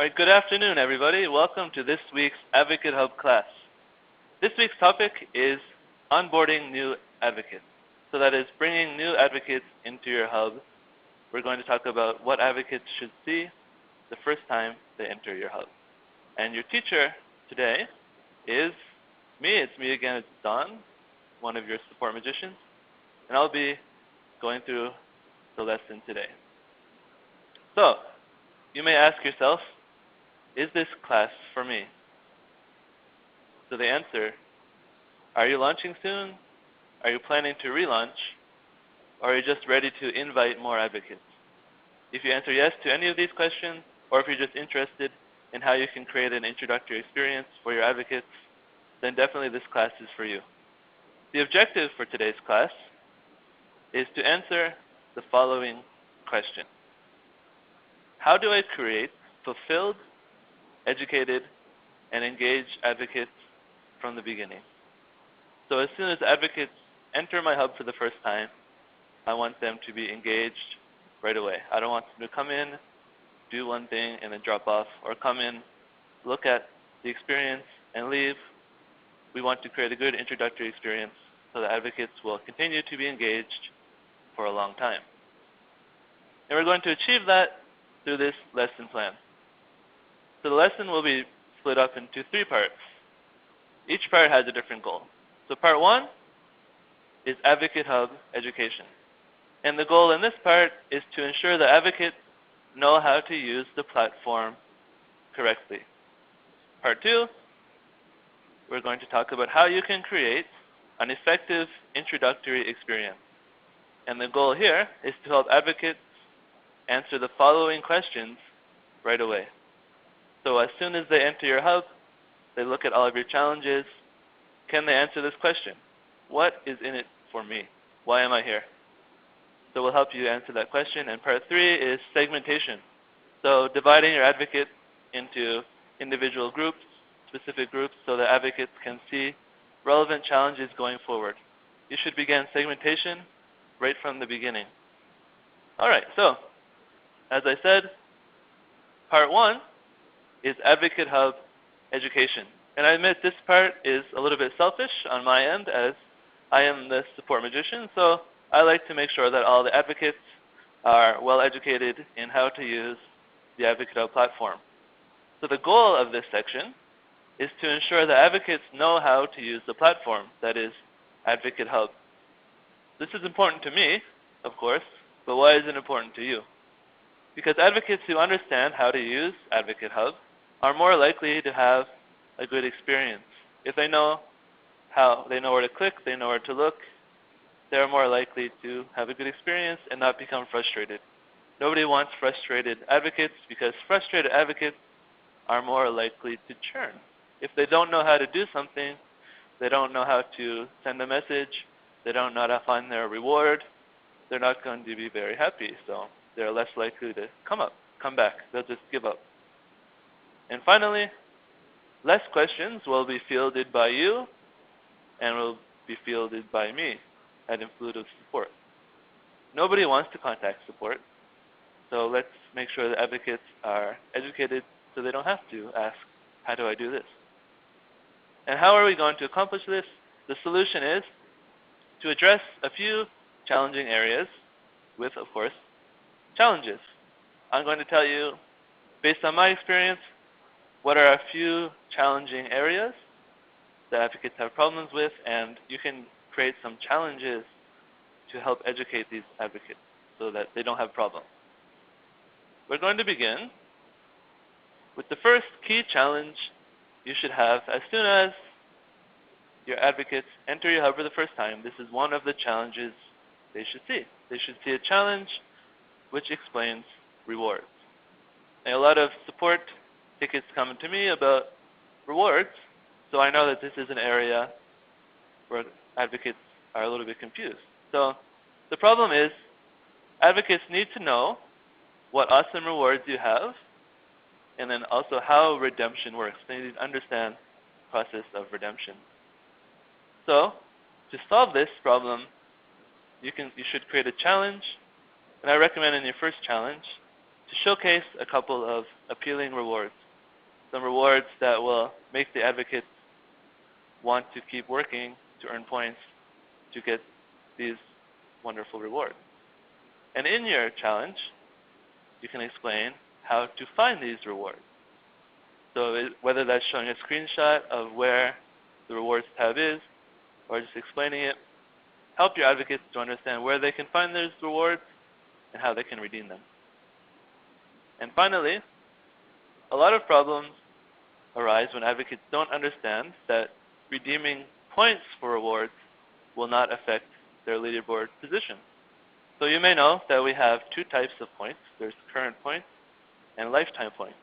All right, good afternoon, everybody. Welcome to this week's AdvocateHub class. This week's topic is onboarding new advocates. So that is bringing new advocates into your hub. We're going to talk about what advocates should see the first time they enter your hub. And your teacher today is me. It's me again. It's Don, one of your support magicians. And I'll be going through the lesson today. So, you may ask yourself, is this class for me? So the answer, are you launching soon? Are you planning to relaunch? Or are you just ready to invite more advocates? If you answer yes to any of these questions, or if you're just interested in how you can create an introductory experience for your advocates, then definitely this class is for you. The objective for today's class is to answer the following question. How do I create fulfilled, educated, and engaged advocates from the beginning? So as soon as advocates enter my hub for the first time, I want them to be engaged right away. I don't want them to come in, do one thing, and then drop off, or come in, look at the experience, and leave. We want to create a good introductory experience so that advocates will continue to be engaged for a long time. And we're going to achieve that through this lesson plan. So the lesson will be split up into 3 parts. Each part has a different goal. So part 1 is AdvocateHub Education. And the goal in this part is to ensure that advocates know how to use the platform correctly. Part 2, we're going to talk about how you can create an effective introductory experience. And the goal here is to help advocates answer the following questions right away. So as soon as they enter your hub, they look at all of your challenges. Can they answer this question? What is in it for me? Why am I here? So we'll help you answer that question. And part 3 is segmentation. So dividing your advocates into individual groups, specific groups, so that advocates can see relevant challenges going forward. You should begin segmentation right from the beginning. All right, so as I said, part 1 is AdvocateHub Education. And I admit this part is a little bit selfish on my end, as I am the support magician, so I like to make sure that all the advocates are well educated in how to use the AdvocateHub platform. So the goal of this section is to ensure that advocates know how to use the platform, that is AdvocateHub. This is important to me, of course, but why is it important to you? Because advocates who understand how to use AdvocateHub are more likely to have a good experience. If they know how, they know where to click, they know where to look, they're more likely to have a good experience and not become frustrated. Nobody wants frustrated advocates, because frustrated advocates are more likely to churn. If they don't know how to do something, they don't know how to send a message, they don't know how to find their reward, they're not going to be very happy. So they're less likely to come back. They'll just give up. And finally, less questions will be fielded by you and will be fielded by me at Influitive support. Nobody wants to contact support, so let's make sure that advocates are educated so they don't have to ask, how do I do this? And how are we going to accomplish this? The solution is to address a few challenging areas with, of course, challenges. I'm going to tell you, based on my experience, what are a few challenging areas that advocates have problems with, and you can create some challenges to help educate these advocates so that they don't have problems. We're going to begin with the first key challenge you should have as soon as your advocates enter your hub for the first time. This is one of the challenges they should see. They should see a challenge which explains rewards. And a lot of support tickets come to me about rewards, so I know that this is an area where advocates are a little bit confused. So the problem is advocates need to know what awesome rewards you have, and then also how redemption works. They need to understand the process of redemption. So to solve this problem, you should create a challenge, and I recommend in your first challenge to showcase a couple of appealing rewards. Some rewards that will make the advocates want to keep working to earn points to get these wonderful rewards. And in your challenge, you can explain how to find these rewards. So whether that's showing a screenshot of where the rewards tab is, or just explaining it, help your advocates to understand where they can find those rewards and how they can redeem them. And finally, a lot of problems arise when advocates don't understand that redeeming points for rewards will not affect their leaderboard position. So you may know that we have two types of points. There's current points and lifetime points.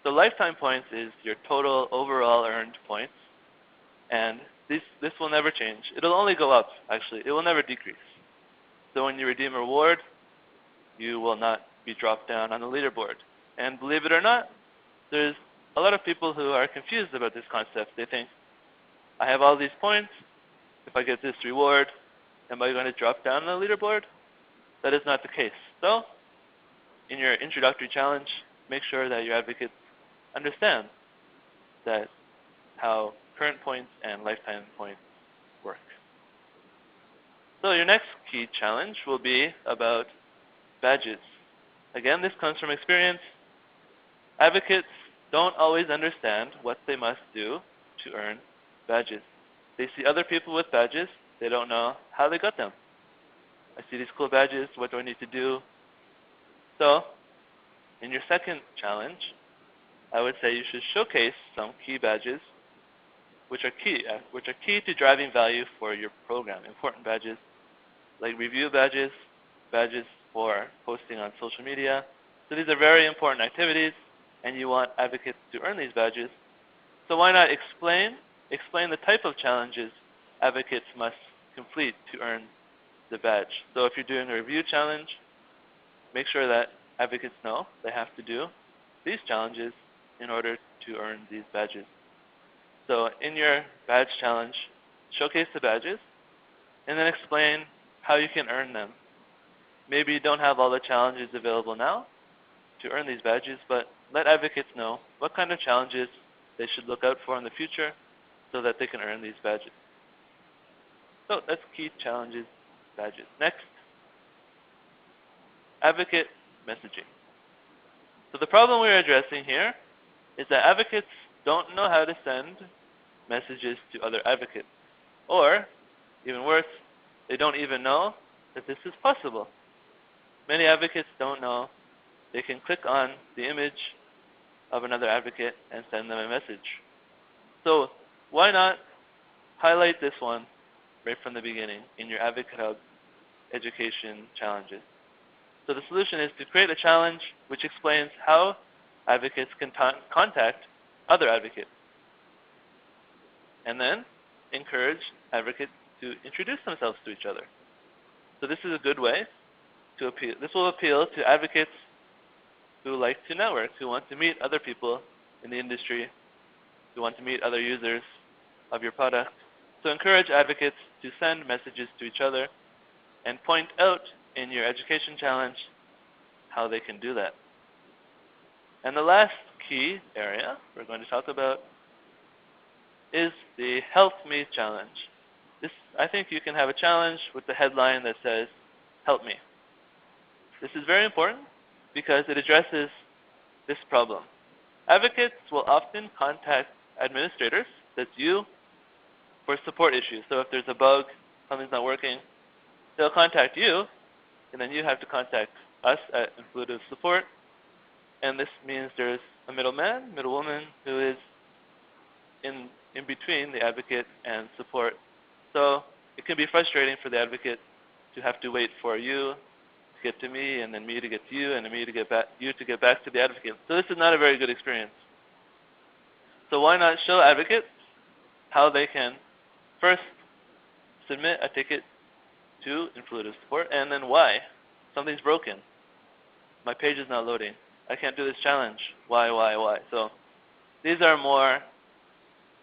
So lifetime points is your total overall earned points, and this will never change. It'll only go up, actually. It will never decrease. So when you redeem a reward, you will not be dropped down on the leaderboard. And believe it or not, there's a lot of people who are confused about this concept. They think, I have all these points. If I get this reward, am I going to drop down on the leaderboard? That is not the case. So in your introductory challenge, make sure that your advocates understand that how current points and lifetime points work. So your next key challenge will be about badges. Again, this comes from experience. Advocates don't always understand what they must do to earn badges. They see other people with badges. They don't know how they got them. I see these cool badges. What do I need to do? So in your second challenge, I would say you should showcase some key badges which are key to driving value for your program. Important badges like review badges, badges for posting on social media. So these are very important activities, and you want advocates to earn these badges. So why not explain the type of challenges advocates must complete to earn the badge. So if you're doing a review challenge, make sure that advocates know they have to do these challenges in order to earn these badges. So in your badge challenge, showcase the badges and then explain how you can earn them. Maybe you don't have all the challenges available now to earn these badges, but let advocates know what kind of challenges they should look out for in the future so that they can earn these badges. So that's key challenges, badges. Next, advocate messaging. So the problem we're addressing here is that advocates don't know how to send messages to other advocates. Or, even worse, they don't even know that this is possible. Many advocates don't know they can click on the image of another advocate and send them a message. So why not highlight this one right from the beginning in your AdvocateHub Education challenges? So the solution is to create a challenge which explains how advocates can contact other advocates. And then encourage advocates to introduce themselves to each other. So this is a good way to appeal. This will appeal to advocates who like to network, who want to meet other people in the industry, who want to meet other users of your product. So encourage advocates to send messages to each other and point out in your education challenge how they can do that. And the last key area we're going to talk about is the Help Me challenge. I think you can have a challenge with the headline that says, Help Me. This is very important because it addresses this problem. Advocates will often contact administrators, that's you, for support issues. So if there's a bug, something's not working, they'll contact you, and then you have to contact us at Influitive Support. And this means there's a middleman, middlewoman, who is in between the advocate and support. So it can be frustrating for the advocate to have to wait for you to get to me, and then me to get to you, and then me to get back, you to get back to the advocate. So this is not a very good experience. So why not show advocates how they can first submit a ticket to Influitive Support, and then why? Something's broken. My page is not loading. I can't do this challenge. Why? So these are more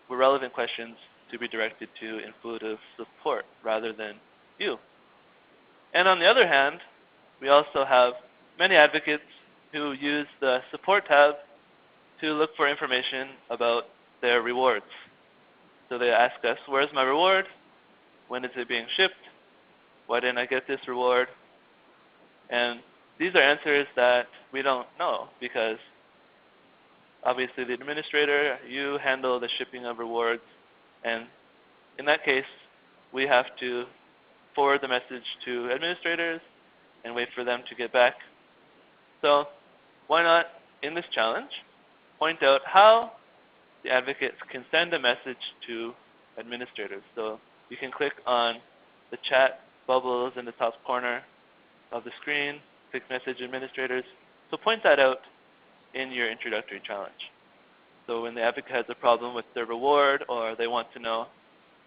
relevant questions to be directed to Influitive Support rather than you. And on the other hand, we also have many advocates who use the support tab to look for information about their rewards. So they ask us, where's my reward? When is it being shipped? Why didn't I get this reward? And these are answers that we don't know because obviously the administrator, you handle the shipping of rewards, and in that case, we have to forward the message to administrators and wait for them to get back. So why not, in this challenge, point out how the advocates can send a message to administrators. So you can click on the chat bubbles in the top corner of the screen, click message administrators. So point that out in your introductory challenge. So when the advocate has a problem with their reward or they want to know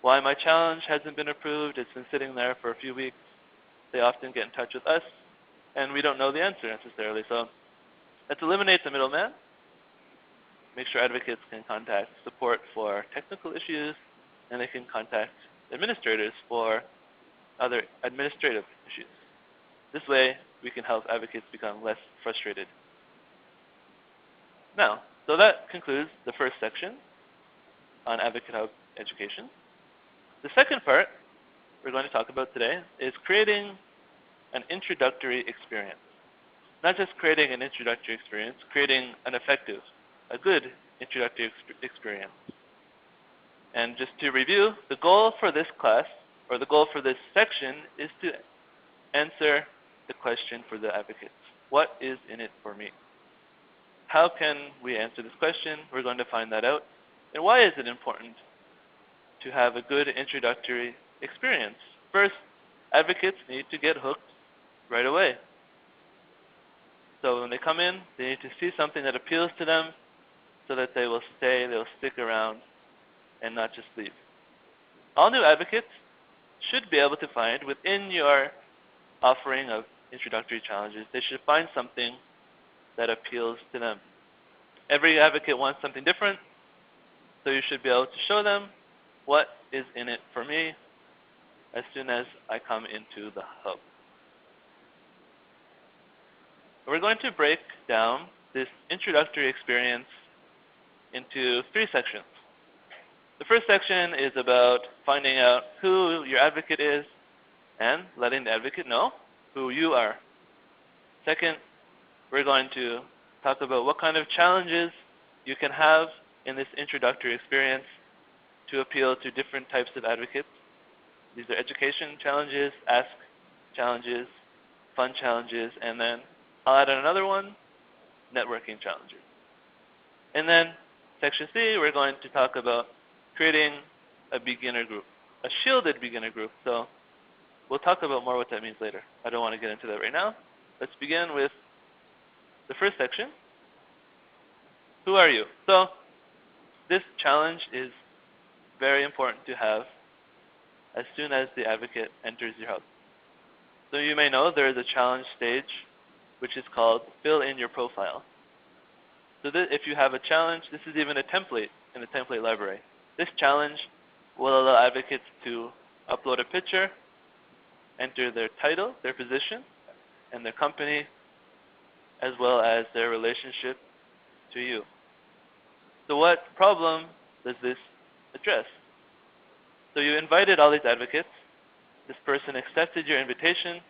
why my challenge hasn't been approved, it's been sitting there for a few weeks, they often get in touch with us and we don't know the answer necessarily. So let's eliminate the middleman. Make sure advocates can contact support for technical issues and they can contact administrators for other administrative issues. This way, we can help advocates become less frustrated. Now, so that concludes the first section on AdvocateHub Education. The second part we're going to talk about today is creating an introductory experience. Not just creating an introductory experience, creating an effective, a good introductory experience. And just to review, the goal for this class, or the goal for this section, is to answer the question for the advocates. What is in it for me? How can we answer this question? We're going to find that out. And why is it important to have a good introductory experience? First, advocates need to get hooked right away. So when they come in, they need to see something that appeals to them so that they will stay, they'll stick around, and not just leave. All new advocates should be able to find within your offering of introductory challenges, they should find something that appeals to them. Every advocate wants something different, so you should be able to show them what is in it for me as soon as I come into the hub. We're going to break down this introductory experience into 3 sections. The first section is about finding out who your advocate is and letting the advocate know who you are. Second, we're going to talk about what kind of challenges you can have in this introductory experience to appeal to different types of advocates. These are education challenges, ask challenges, fun challenges, and then I'll add another one, networking challenges. And then section C, we're going to talk about creating a beginner group, a shielded beginner group. So we'll talk about more what that means later. I don't want to get into that right now. Let's begin with the first section. Who are you? So this challenge is very important to have as soon as the advocate enters your hub. So you may know there is a challenge stage which is called fill in your profile. So if you have a challenge, this is even a template in the template library. This challenge will allow advocates to upload a picture, enter their title, their position, and their company, as well as their relationship to you. So what problem does this address? So you invited all these advocates. This person accepted your invitation,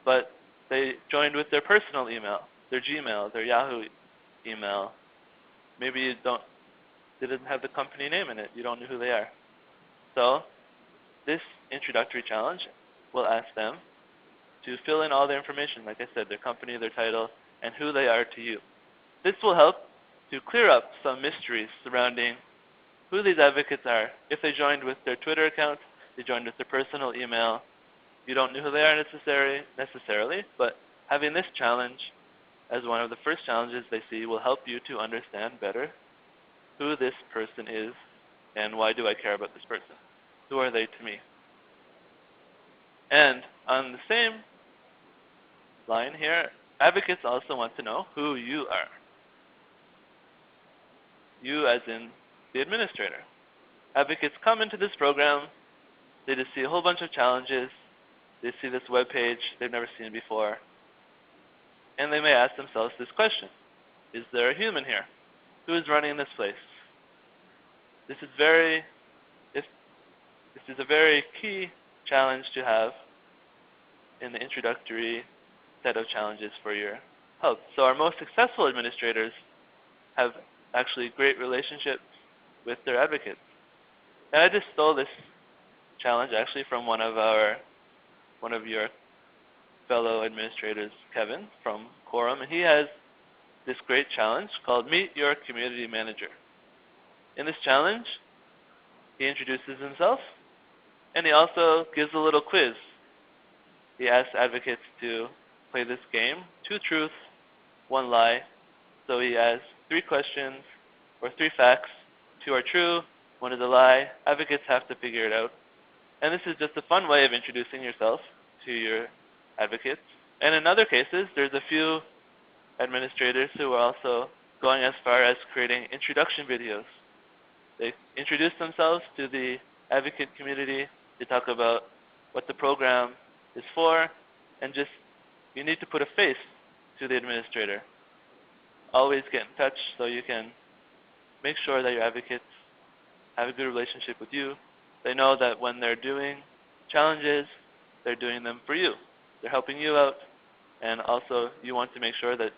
but they joined with their personal email, their Gmail, their Yahoo email. Maybe they didn't have the company name in it. You don't know who they are. So this introductory challenge will ask them to fill in all their information, like I said, their company, their title, and who they are to you. This will help to clear up some mysteries surrounding who these advocates are. If they joined with their Twitter account, they joined with their personal email, you don't know who they are necessarily, but having this challenge as one of the first challenges they see will help you to understand better who this person is and why do I care about this person. Who are they to me? And on the same line here, advocates also want to know who you are. You as in the administrator. Advocates come into this program, they just see a whole bunch of challenges, they see this web page they've never seen before, And they may ask themselves this question: is there a human here? Who is running this place? This is a very key challenge to have in the introductory set of challenges for your hub. So our most successful administrators have actually great relationships with their advocates. And I just stole this challenge actually from one of your fellow administrators, Kevin, from Quorum, and he has this great challenge called Meet Your Community Manager. In this challenge, he introduces himself, and he also gives a little quiz. He asks advocates to play this game, 2 truths, 1 lie. So he has 3 questions or 3 facts. 2 are true, 1 is a lie. Advocates have to figure it out. And this is just a fun way of introducing yourself to your advocates. And in other cases, there's a few administrators who are also going as far as creating introduction videos. They introduce themselves to the advocate community. They talk about what the program is for, and just you need to put a face to the administrator. Always get in touch so you can make sure that your advocates have a good relationship with you. They know that when they're doing challenges, they're doing them for you. They're helping you out, and also you want to make sure that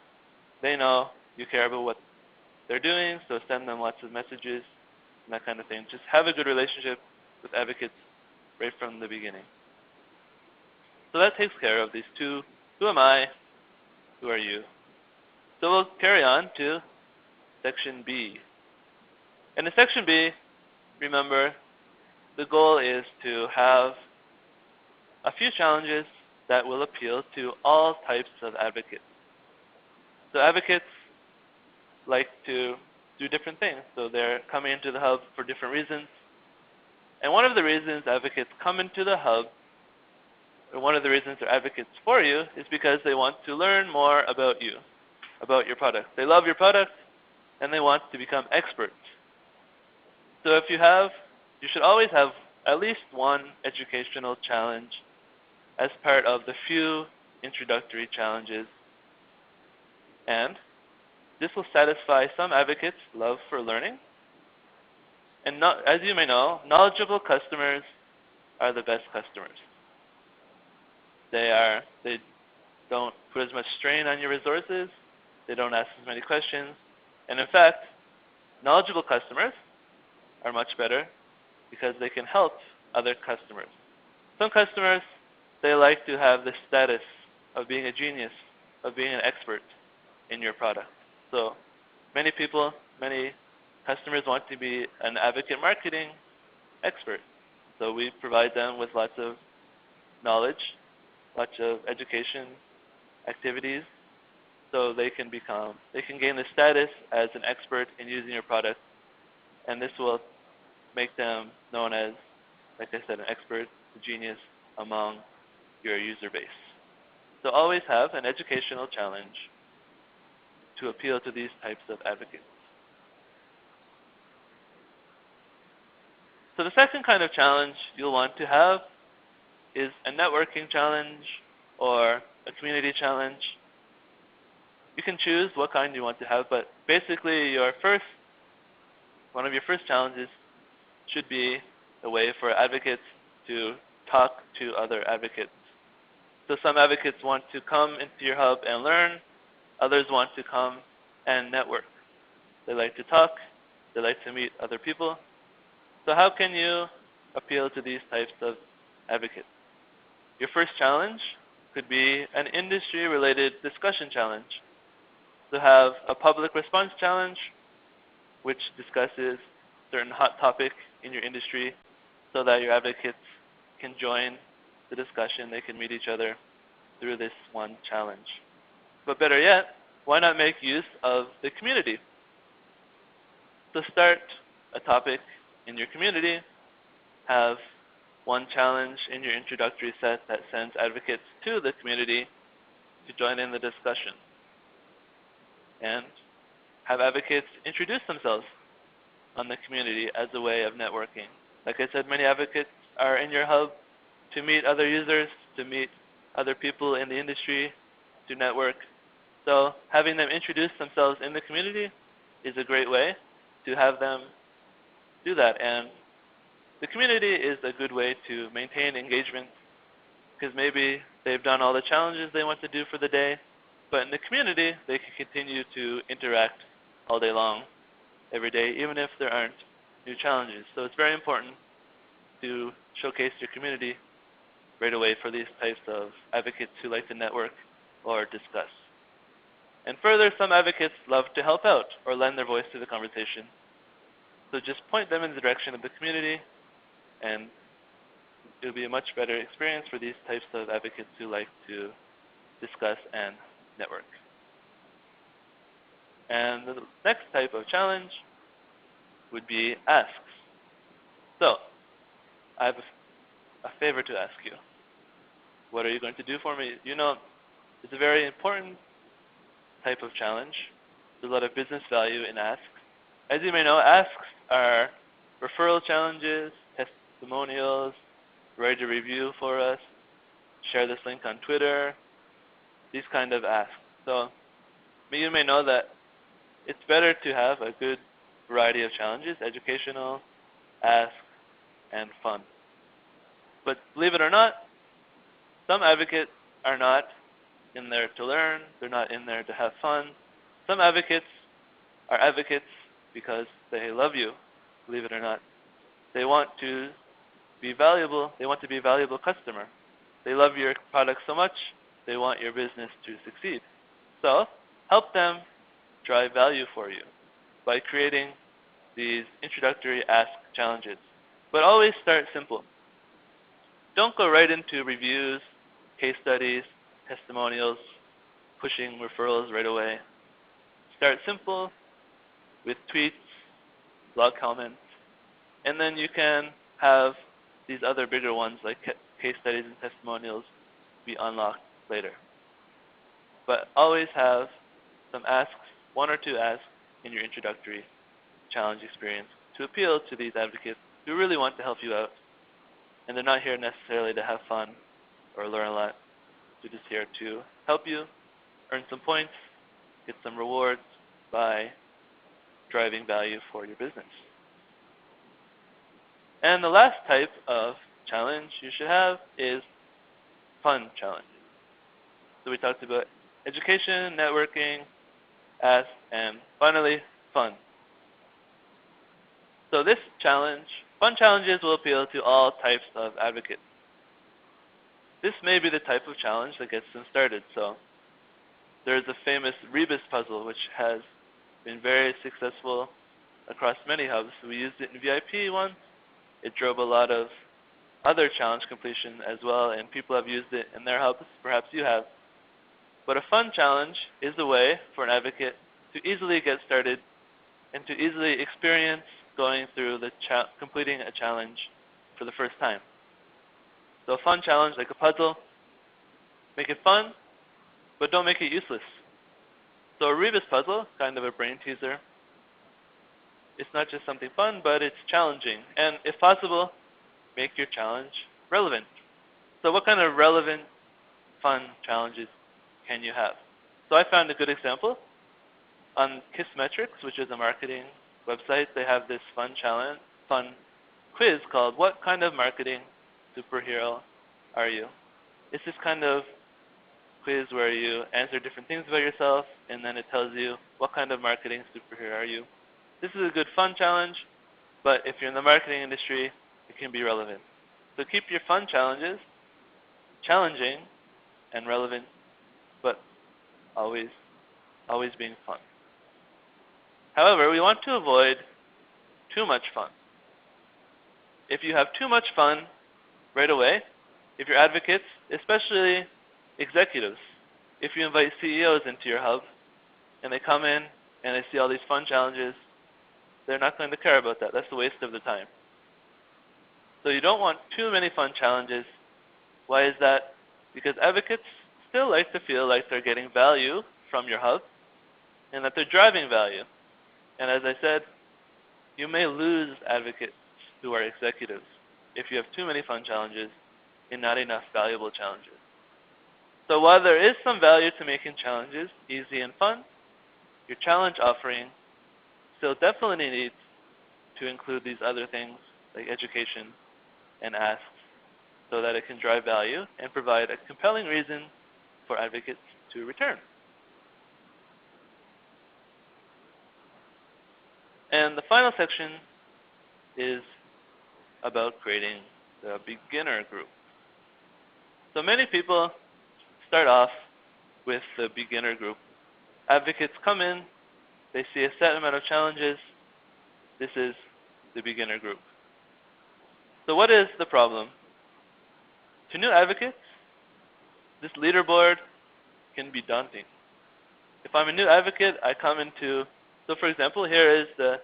they know you care about what they're doing, so send them lots of messages and that kind of thing. Just have a good relationship with advocates right from the beginning. So that takes care of these 2, who am I, who are you? So we'll carry on to Section B. And in Section B, remember, the goal is to have a few challenges that will appeal to all types of advocates. So advocates like to do different things. So they're coming into the hub for different reasons. And one of the reasons advocates come into the hub, or one of the reasons they're advocates for you, is because they want to learn more about you, about your product. They love your product, and they want to become experts. So if you should always have at least 1 educational challenge as part of the few introductory challenges. And this will satisfy some advocates' love for learning. And as you may know, knowledgeable customers are the best customers. They don't put as much strain on your resources. They don't ask as many questions. And in fact, knowledgeable customers are much better because they can help other customers. Some customers, they like to have the status of being a genius, of being an expert in your product. So many customers want to be an advocate marketing expert. So we provide them with lots of knowledge, lots of education activities, so they can gain the status as an expert in using your product, and this will make them known as, like I said, an expert, a genius among your user base. So always have an educational challenge to appeal to these types of advocates. So the second kind of challenge you'll want to have is a networking challenge or a community challenge. You can choose what kind you want to have, but basically one of your first challenges should be a way for advocates to talk to other advocates. So some advocates want to come into your hub and learn. Others want to come and network. They like to talk. They like to meet other people. So how can you appeal to these types of advocates? Your first challenge could be an industry-related discussion challenge. So have a public response challenge, which discusses a certain hot topic in your industry so that your advocates can join the discussion. They can meet each other through this one challenge. But better yet, why not make use of the community? So start a topic in your community, have one challenge in your introductory set that sends advocates to the community to join in the discussion. And have advocates introduce themselves on the community as a way of networking. Like I said, many advocates are in your hub to meet other users, to meet other people in the industry, to network. So having them introduce themselves in the community is a great way to have them do that. And the community is a good way to maintain engagement because maybe they've done all the challenges they want to do for the day, but in the community, they can continue to interact all day long, every day, even if there aren't new challenges. So it's very important to showcase your community right away for these types of advocates who like to network or discuss. And further, some advocates love to help out or lend their voice to the conversation. So just point them in the direction of the community, and it'll be a much better experience for these types of advocates who like to discuss and network. And the next type of challenge would be asks. So, I have a favor to ask you. What are you going to do for me? You know, it's a very important type of challenge. There's a lot of business value in asks. As you may know, asks are referral challenges, testimonials, write a review for us, share this link on Twitter, these kind of asks. So you may know that it's better to have a good variety of challenges, educational, ask, and fun. But believe it or not, some advocates are not in there to learn, they're not in there to have fun. Some advocates are advocates because they love you, believe it or not. They want to be valuable, they want to be a valuable customer. They love your product so much, they want your business to succeed. So, help them drive value for you by creating these introductory ask challenges. But always start simple. Don't go right into reviews, case studies, testimonials, pushing referrals right away. Start simple with tweets, blog comments, and then you can have these other bigger ones like case studies and testimonials be unlocked later. But always have some asks, one or two asks in your introductory challenge experience to appeal to these advocates who really want to help you out. And they're not here necessarily to have fun or learn a lot. They're just here to help you earn some points, get some rewards by driving value for your business. And the last type of challenge you should have is fun challenges. So we talked about education, networking, ask, and finally, fun. So this challenge, fun challenges will appeal to all types of advocates. This may be the type of challenge that gets them started. So there's a famous rebus puzzle, which has been very successful across many hubs. We used it in VIP once. It drove a lot of other challenge completion as well, and people have used it in their hubs. Perhaps you have. But a fun challenge is a way for an advocate to easily get started and to easily experience going through completing a challenge for the first time. So a fun challenge like a puzzle, make it fun, but don't make it useless. So a rebus puzzle, kind of a brain teaser, it's not just something fun, but it's challenging. And if possible, make your challenge relevant. So what kind of relevant, fun challenges can you have? So I found a good example. On Kissmetrics, which is a marketing website, they have this fun quiz called What Kind of Marketing Superhero Are You? It's this kind of quiz where you answer different things about yourself, and then it tells you what kind of marketing superhero are you. This is a good fun challenge, but if you're in the marketing industry, it can be relevant. So keep your fun challenges challenging and relevant, but always being fun. However, we want to avoid too much fun. If you have too much fun right away, if you're advocates, especially executives, if you invite CEOs into your hub and they come in and they see all these fun challenges, they're not going to care about that. That's a waste of the time. So you don't want too many fun challenges. Why is that? Because advocates still like to feel like they're getting value from your hub and that they're driving value. And as I said, you may lose advocates who are executives if you have too many fun challenges and not enough valuable challenges. So while there is some value to making challenges easy and fun, your challenge offering still definitely needs to include these other things like education and asks so that it can drive value and provide a compelling reason for advocates to return. And the final section is about creating the beginner group. So many people start off with the beginner group. Advocates come in, they see a set amount of challenges. This is the beginner group. So what is the problem? To new advocates, this leaderboard can be daunting. If I'm a new advocate, I come into, so for example, here is the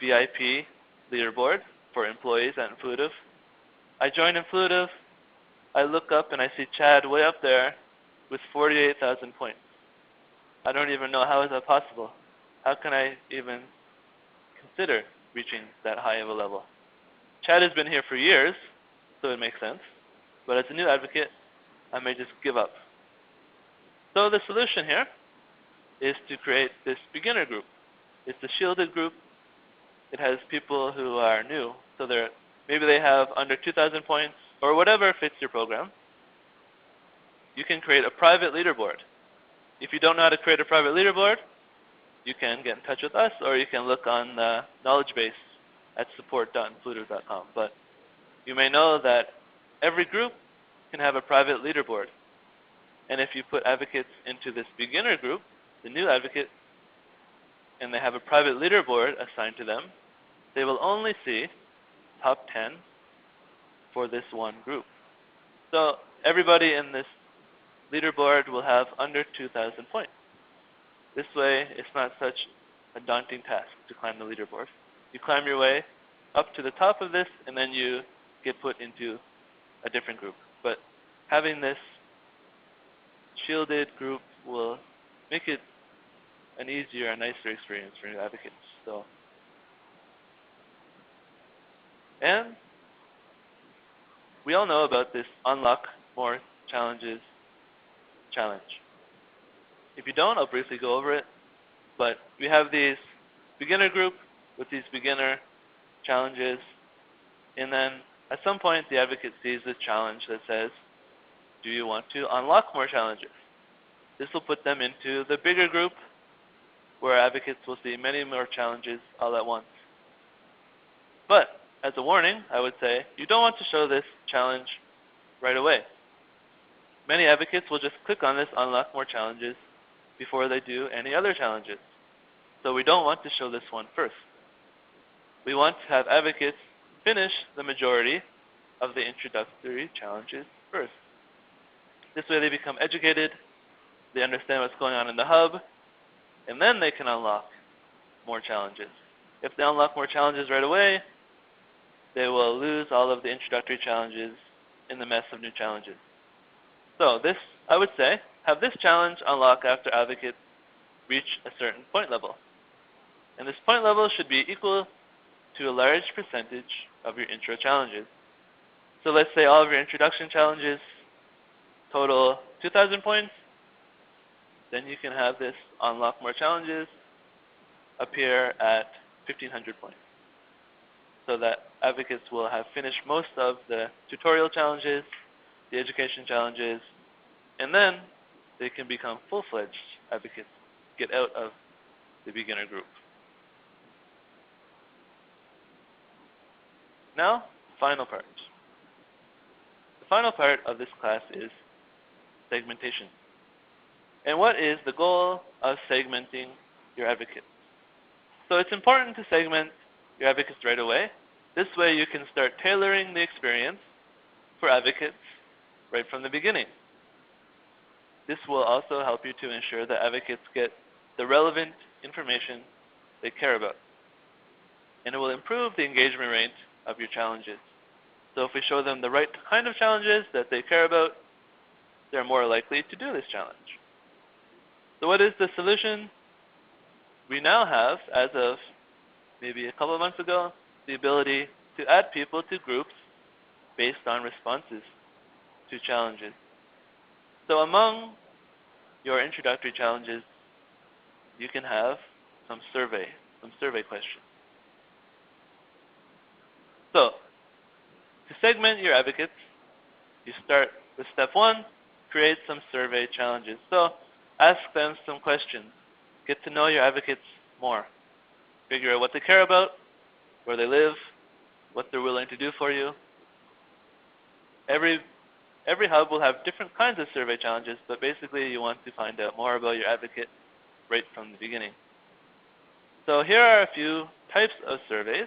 VIP leaderboard for employees at Influitive. I join Influitive, I look up and I see Chad way up there with 48,000 points. I don't even know how is that possible. How can I even consider reaching that high of a level? Chad has been here for years, so it makes sense. But as a new advocate, I may just give up. So the solution here is to create this beginner group. It's a shielded group. It has people who are new. So maybe they have under 2,000 points or whatever fits your program. You can create a private leaderboard. If you don't know how to create a private leaderboard, you can get in touch with us or you can look on the knowledge base at support.influitive.com. But you may know that every group can have a private leaderboard. And if you put advocates into this beginner group, the new advocate, and they have a private leaderboard assigned to them, they will only see top 10 for this one group. So everybody in this leaderboard will have under 2,000 points. This way, it's not such a daunting task to climb the leaderboard. You climb your way up to the top of this, and then you get put into a different group. But having this shielded group will make it an easier and nicer experience for new advocates. And we all know about this Unlock More Challenges challenge. If you don't, I'll briefly go over it. But we have these beginner group with these beginner challenges. And then at some point, the advocate sees this challenge that says, do you want to unlock more challenges? This will put them into the bigger group where advocates will see many more challenges all at once. But as a warning, I would say, you don't want to show this challenge right away. Many advocates will just click on this Unlock More Challenges before they do any other challenges. So we don't want to show this one first. We want to have advocates finish the majority of the introductory challenges first. This way they become educated, they understand what's going on in the hub, and then they can unlock more challenges. If they unlock more challenges right away, they will lose all of the introductory challenges in the mess of new challenges. So this, I would say, have this challenge unlock after advocates reach a certain point level. And this point level should be equal to a large percentage of your intro challenges. So let's say all of your introduction challenges total 2,000 points. Then you can have this Unlock More Challenges appear at 1,500 points. So that advocates will have finished most of the tutorial challenges, the education challenges, and then they can become full-fledged advocates, get out of the beginner group. Now, final part. The final part of this class is segmentation. And what is the goal of segmenting your advocates? So it's important to segment your advocates right away. This way you can start tailoring the experience for advocates right from the beginning. This will also help you to ensure that advocates get the relevant information they care about. And it will improve the engagement rate of your challenges. So if we show them the right kind of challenges that they care about, they're more likely to do this challenge. So what is the solution? We now have, as of maybe a couple of months ago, the ability to add people to groups based on responses to challenges. So among your introductory challenges, you can have some survey questions. So to segment your advocates, you start with step 1, create some survey challenges. So ask them some questions. Get to know your advocates more. Figure out what they care about, where they live, what they're willing to do for you. Every hub will have different kinds of survey challenges, but basically you want to find out more about your advocate right from the beginning. So here are a few types of surveys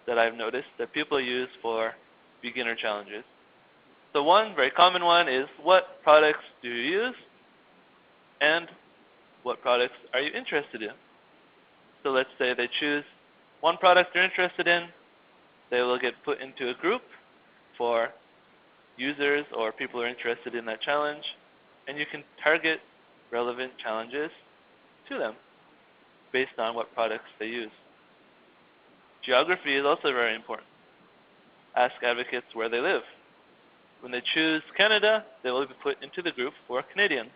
that I've noticed that people use for beginner challenges. So one very common one is, what products do you use and what products are you interested in? So let's say they choose one product they're interested in. They will get put into a group for users or people who are interested in that challenge, and you can target relevant challenges to them based on what products they use. Geography is also very important. Ask advocates where they live. When they choose Canada, they will be put into the group for Canadians.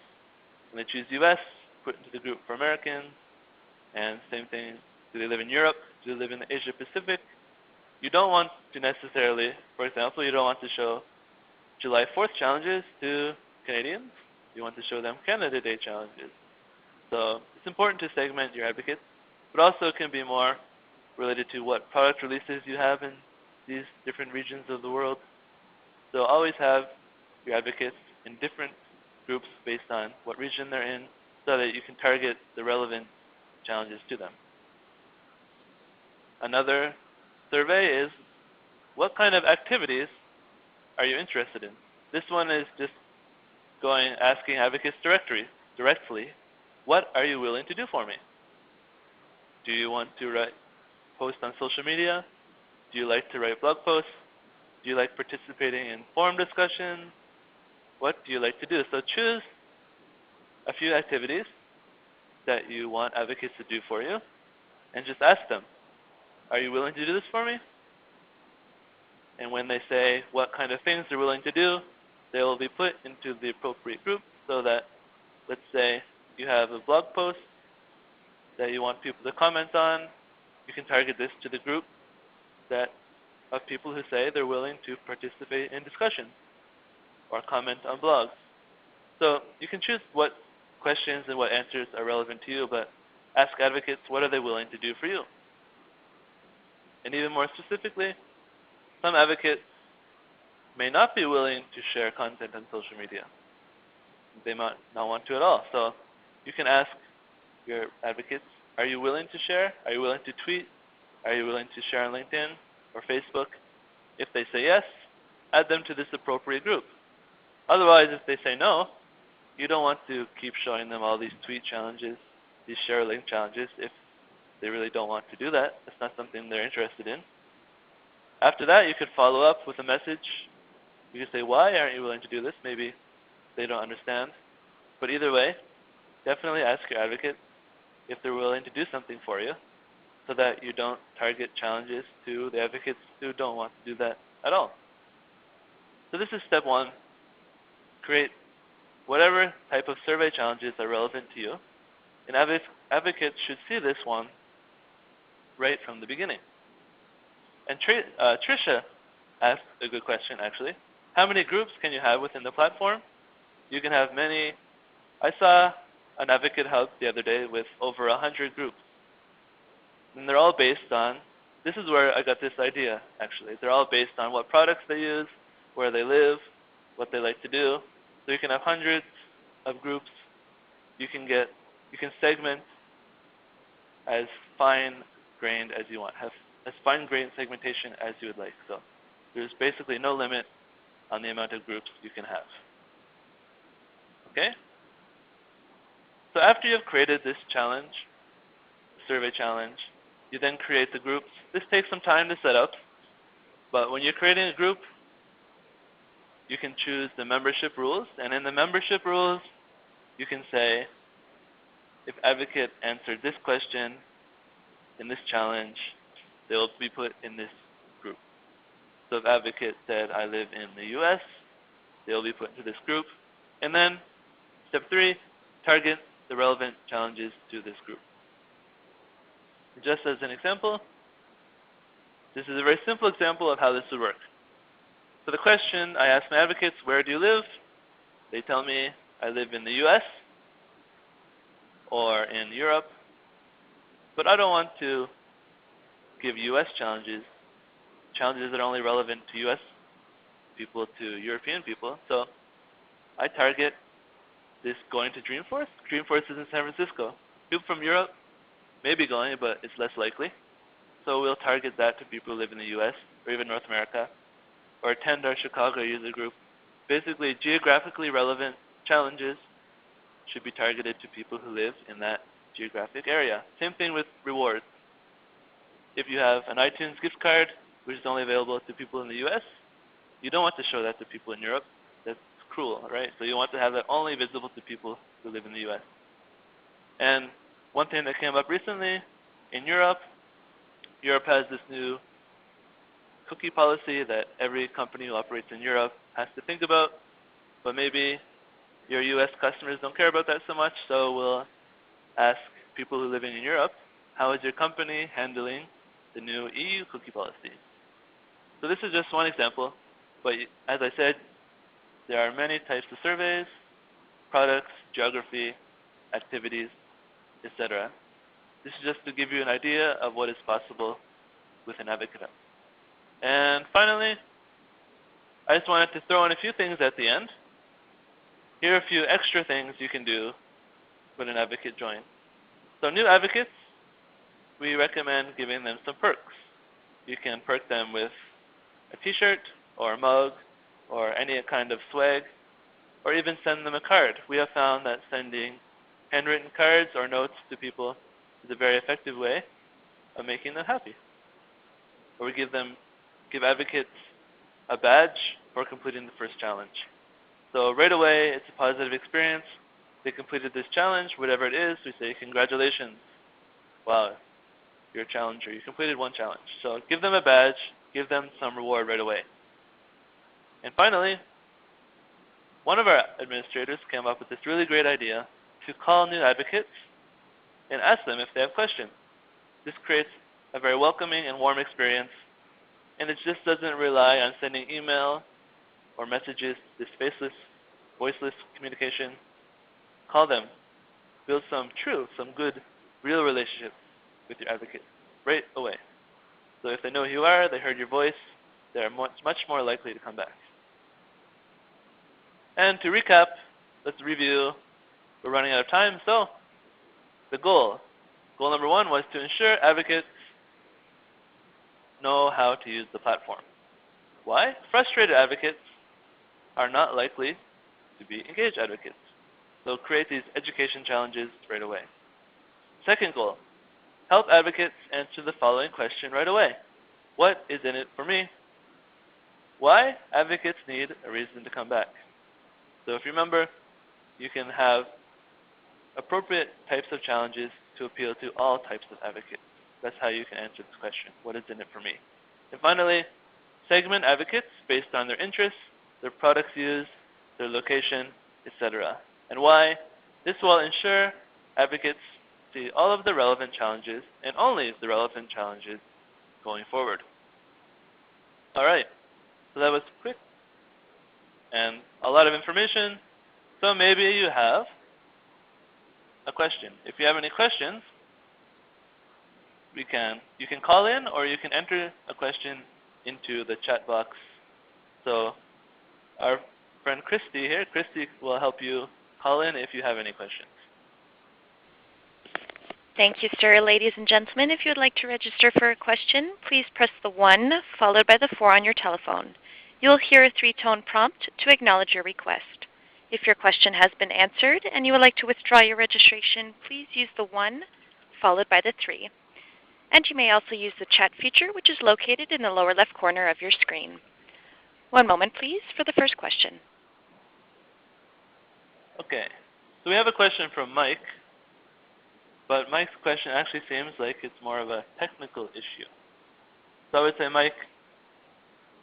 When they choose US, put into the group for Americans. And same thing, do they live in Europe? Do they live in the Asia Pacific? You don't want to necessarily, for example, you don't want to show July 4th challenges to Canadians. You want to show them Canada Day challenges. So it's important to segment your advocates, but also it can be more related to what product releases you have in these different regions of the world. So always have your advocates in different groups based on what region they're in, so that you can target the relevant challenges to them. Another survey is, what kind of activities are you interested in? This one is just asking advocates directly, what are you willing to do for me? Do you want to post on social media? Do you like to write blog posts? Do you like participating in forum discussions? What do you like to do? So choose a few activities that you want advocates to do for you, and just ask them, are you willing to do this for me? And when they say what kind of things they're willing to do, they will be put into the appropriate group, so that, let's say, you have a blog post that you want people to comment on. You can target this to the group of people who say they're willing to participate in discussions or comment on blogs. So you can choose what questions and what answers are relevant to you, but ask advocates, what are they willing to do for you? And even more specifically, some advocates may not be willing to share content on social media. They might not want to at all. So you can ask your advocates, are you willing to share? Are you willing to tweet? Are you willing to share on LinkedIn or Facebook? If they say yes, add them to this appropriate group. Otherwise, if they say no, you don't want to keep showing them all these tweet challenges, these share link challenges, if they really don't want to do that. It's not something they're interested in. After that, you could follow up with a message. You could say, why aren't you willing to do this? Maybe they don't understand. But either way, definitely ask your advocate if they're willing to do something for you, so that you don't target challenges to the advocates who don't want to do that at all. So this is step 1. Create whatever type of survey challenges are relevant to you. And advocates should see this one right from the beginning. And Tricia asked a good question, actually. How many groups can you have within the platform? You can have many. I saw an Advocate Hub the other day with over 100 groups. And they're all based on, this is where I got this idea, actually. They're all based on what products they use, where they live, what they like to do. So you can have hundreds of groups. You can segment as fine-grained as you want, have as fine-grained segmentation as you would like. So there's basically no limit on the amount of groups you can have. Okay? So after you've created this challenge, survey challenge, you then create the groups. This takes some time to set up, but when you're creating a group, you can choose the membership rules, and in the membership rules, you can say, if advocate answered this question in this challenge, they will be put in this group. So if advocate said, I live in the US, they will be put into this group. And then, step 3, target the relevant challenges to this group. Just as an example, this is a very simple example of how this would work. For the question, I ask my advocates, where do you live? They tell me, I live in the US or in Europe, but I don't want to give US challenges that are only relevant to US people, to European people. So I target this going to Dreamforce. Dreamforce is in San Francisco. People from Europe may be going, but it's less likely. So we'll target that to people who live in the US or even North America, or attend our Chicago user group. Basically, geographically relevant challenges should be targeted to people who live in that geographic area. Same thing with rewards. If you have an iTunes gift card, which is only available to people in the US, you don't want to show that to people in Europe. That's cruel, right? So you want to have that only visible to people who live in the US. And one thing that came up recently, in Europe has this new cookie policy that every company who operates in Europe has to think about, but maybe your US customers don't care about that so much, so we'll ask people who live in Europe, how is your company handling the new EU cookie policy? So this is just one example, but as I said, there are many types of surveys, products, geography, activities, etc. This is just to give you an idea of what is possible with an AdvocateHub. And finally, I just wanted to throw in a few things at the end. Here are a few extra things you can do when an advocate joins. So new advocates, we recommend giving them some perks. You can perk them with a t-shirt or a mug or any kind of swag, or even send them a card. We have found that sending handwritten cards or notes to people is a very effective way of making them happy. Or we give advocates a badge for completing the first challenge. So right away, it's a positive experience. They completed this challenge, whatever it is. We say, congratulations. Wow, you're a challenger. You completed one challenge. So give them a badge. Give them some reward right away. And finally, one of our administrators came up with this really great idea to call new advocates and ask them if they have questions. This creates a very welcoming and warm experience, and it just doesn't rely on sending email or messages, this faceless, voiceless communication. Call them. Build some good, real relationships with your advocate right away. So if they know who you are, they heard your voice, they're much more likely to come back. And to recap, let's review. We're running out of time, so the goal number 1 was to ensure advocates know how to use the platform. Why? Frustrated advocates are not likely to be engaged advocates. So create these education challenges right away. Second goal, help advocates answer the following question right away. What is in it for me? Why? Advocates need a reason to come back. So if you remember, you can have appropriate types of challenges to appeal to all types of advocates. That's how you can answer this question. What is in it for me? And finally, segment advocates based on their interests, their products used, their location, etc. And why? This will ensure advocates see all of the relevant challenges and only the relevant challenges going forward. All right, so that was quick and a lot of information. So maybe you have a question. If you have any questions, you can call in or you can enter a question into the chat box. So our friend Christy here, Christy will help you call in if you have any questions. Thank you, sir. Ladies and gentlemen, if you would like to register for a question, please press the 1 followed by the 4 on your telephone. You will hear a 3-tone prompt to acknowledge your request. If your question has been answered and you would like to withdraw your registration, please use the 1 followed by the 3. And you may also use the chat feature, which is located in the lower left corner of your screen. One moment, please, for the first question. Okay, so we have a question from Mike, but Mike's question actually seems like it's more of a technical issue. So I would say, Mike,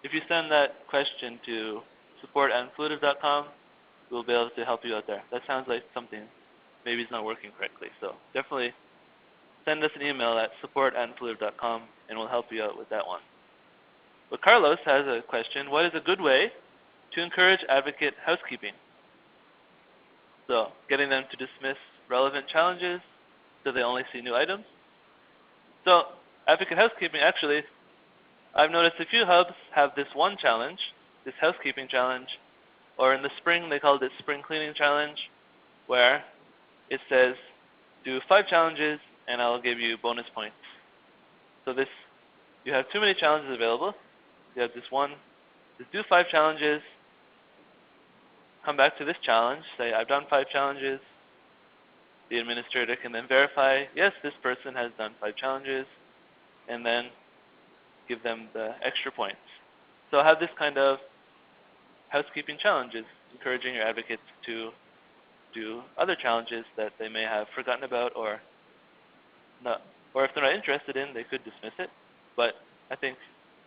if you send that question to support@influitive.com, we'll be able to help you out there. That sounds like something maybe is not working correctly. So definitely send us an email at support@influitive.com and we'll help you out with that one. But Carlos has a question. What is a good way to encourage advocate housekeeping? So getting them to dismiss relevant challenges so they only see new items. So advocate housekeeping, actually, I've noticed a few hubs have this one challenge, this housekeeping challenge, or in the spring they called it spring cleaning challenge, where it says do 5 challenges and I'll give you bonus points. So this, you have too many challenges available. You have this one, just do 5 challenges, come back to this challenge, say I've done 5 challenges. The administrator can then verify, yes, this person has done 5 challenges, and then give them the extra points. So have this kind of housekeeping challenges, encouraging your advocates to do other challenges that they may have forgotten about or not, or if they're not interested in, they could dismiss it. But I think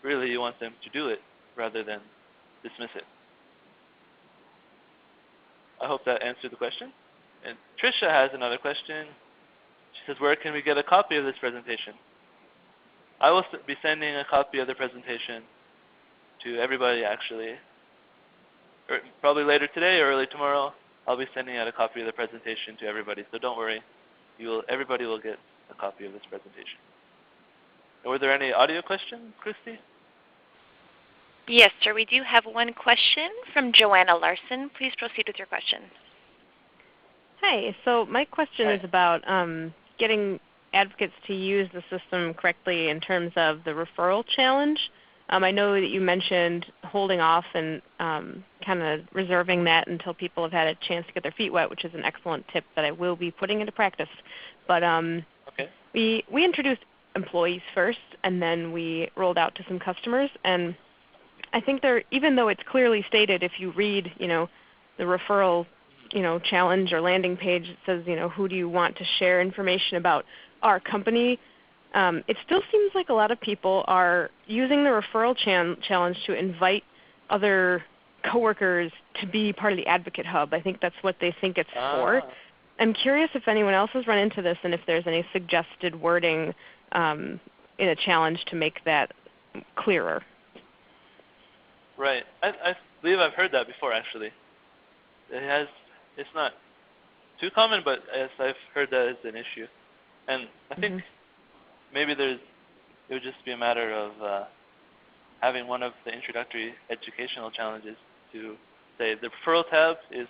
really you want them to do it rather than dismiss it. I hope that answered the question. And Tricia has another question. She says, where can we get a copy of this presentation? I will be sending a copy of the presentation to everybody, actually. Probably later today or early tomorrow, I'll be sending out a copy of the presentation to everybody. So don't worry, everybody will get a copy of this presentation. Were there any audio questions, Christy? Yes, sir. We do have one question from Joanna Larson. Please proceed with your question. Hi. So my question is about getting advocates to use the system correctly in terms of the referral challenge. I know that you mentioned holding off and kind of reserving that until people have had a chance to get their feet wet, which is an excellent tip that I will be putting into practice. But we introduced employees first, and then we rolled out to some customers. And I think even though it's clearly stated, if you read, the referral, challenge or landing page, it says, who do you want to share information about our company. It still seems like a lot of people are using the referral challenge to invite other coworkers to be part of the Advocate Hub. I think that's what they think it's for. I'm curious if anyone else has run into this and if there's any suggested wording in a challenge to make that clearer. Right. I believe I've heard that before, actually. It's not too common, but yes, I've heard that as an issue. And I think maybe it would just be a matter of having one of the introductory educational challenges to say the referral tab is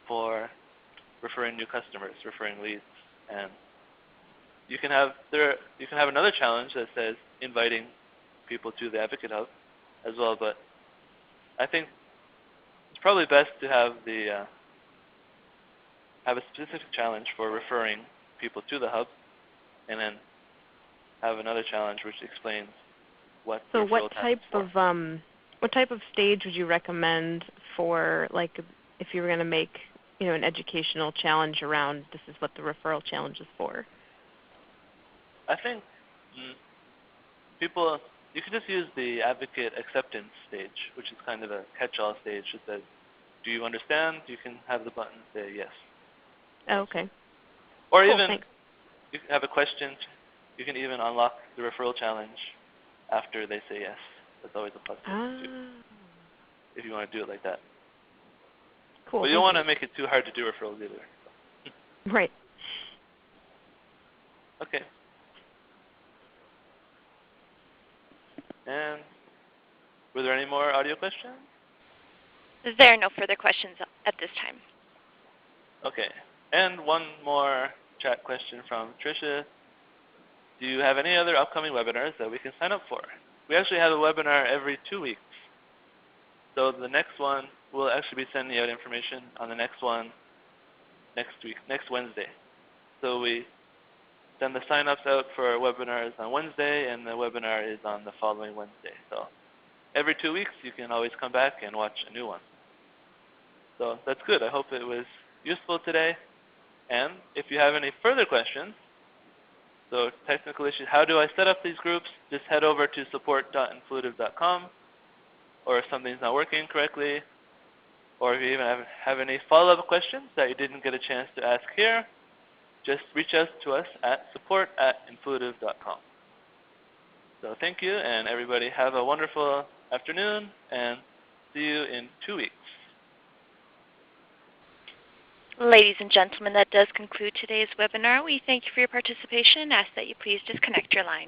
for referring new customers, referring leads, and you can have another challenge that says inviting people to the Advocate Hub as well. But I think it's probably best to have have a specific challenge for referring people to the hub, and then have another challenge which explains what. So what type of stage would you recommend for, like, if you were going to make an educational challenge around this is what the referral challenge is for? I think you could just use the advocate acceptance stage, which is kind of a catch-all stage that says, do you understand? You can have the button say yes. Oh, okay. Or cool, even thanks. you can have a question. You can even unlock the referral challenge after they say yes. That's always a plus too, if you want to do it like that. Cool. But you don't want to make it too hard to do referrals either. Right. Okay. And were there any more audio questions? There are no further questions at this time. Okay. And one more chat question from Tricia. Do you have any other upcoming webinars that we can sign up for? We actually have a webinar every 2 weeks. So the next one, we'll actually be sending out information on the next one next Wednesday. So we send the sign-ups out for our webinars on Wednesday, and the webinar is on the following Wednesday. So every 2 weeks, you can always come back and watch a new one. So that's good. I hope it was useful today. And if you have any further questions, so technical issues, how do I set up these groups? Just head over to support.influitive.com, or if something's not working correctly, or if you even have any follow-up questions that you didn't get a chance to ask here, just reach out to us at support@influitive.com. So thank you, and everybody have a wonderful afternoon, and see you in 2 weeks. Ladies and gentlemen, that does conclude today's webinar. We thank you for your participation and ask that you please disconnect your line.